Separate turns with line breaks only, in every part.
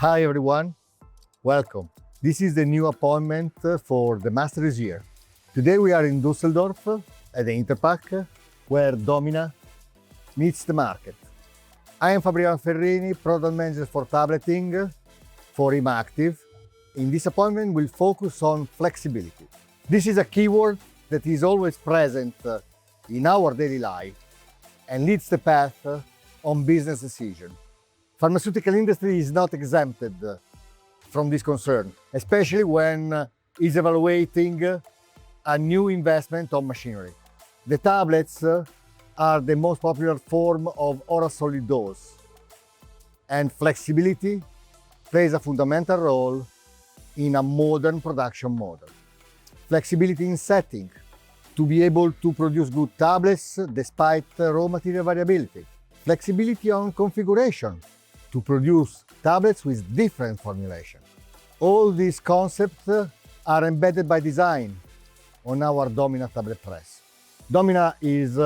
Hi everyone, welcome. This is the new appointment for the master this year. Today we are in Düsseldorf at the Interpack where Domina meets the market. I am Fabriano Ferrini, product manager for tableting for IMActive. In this appointment we'll focus on flexibility. This is a keyword that is always present in our daily life and leads the path on business decision. Pharmaceutical industry is not exempted from this concern, especially when it's evaluating a new investment on machinery. The tablets are the most popular form of oral solid dose, and flexibility plays a fundamental role in a modern production model. Flexibility in setting, to be able to produce good tablets despite raw material variability. Flexibility on configuration, to produce tablets with different formulations. All these concepts are embedded by design on our Domina tablet press. Domina is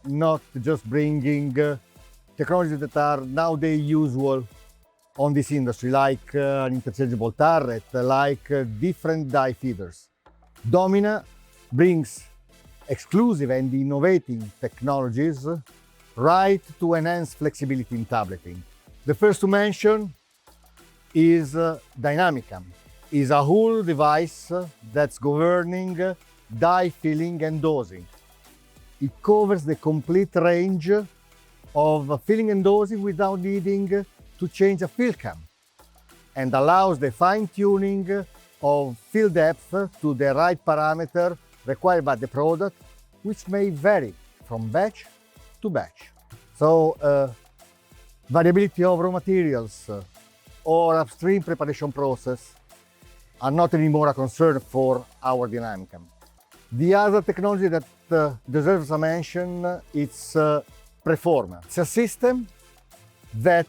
not just bringing technologies that are nowadays usual on this industry, like an interchangeable turret, like different die feeders. Domina brings exclusive and innovative technologies right to enhance flexibility in tableting. The first to mention is Dynamicam. It's a whole device that's governing die filling and dosing. It covers the complete range of filling and dosing without needing to change a fill cam, and allows the fine-tuning of fill depth to the right parameter required by the product, which may vary from batch to batch. So, variability of raw materials or upstream preparation process are not anymore a concern for our Dynamicam. The other technology that deserves a mention is Preforma. It's a system that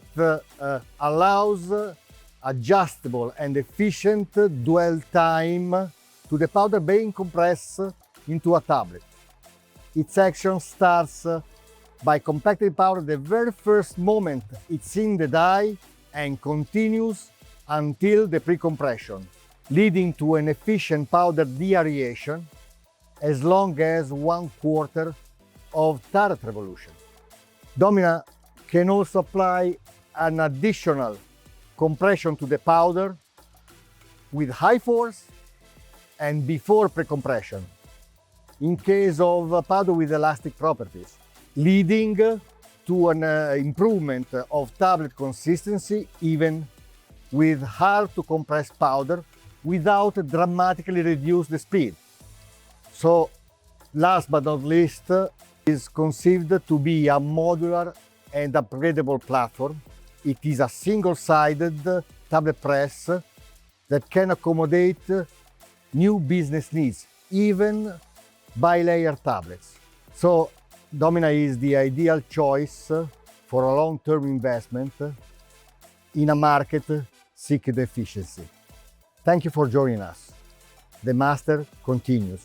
allows adjustable and efficient dwell time to the powder being compressed into a tablet. Its action starts by compacting powder the very first moment it's in the die and continues until the pre-compression, leading to an efficient powder deaeration as long as 1/4 of turret revolution. Domina can also apply an additional compression to the powder with high force and before pre-compression in case of powder with elastic properties, leading to an improvement of tablet consistency even with hard to compress powder without dramatically reduce the speed. So last but not least, is conceived to be a modular and upgradable platform. It is a single-sided tablet press that can accommodate new business needs, even bi-layer tablets. So Domina is the ideal choice for a long-term investment in a market seeking efficiency. Thank you for joining us. The master continues.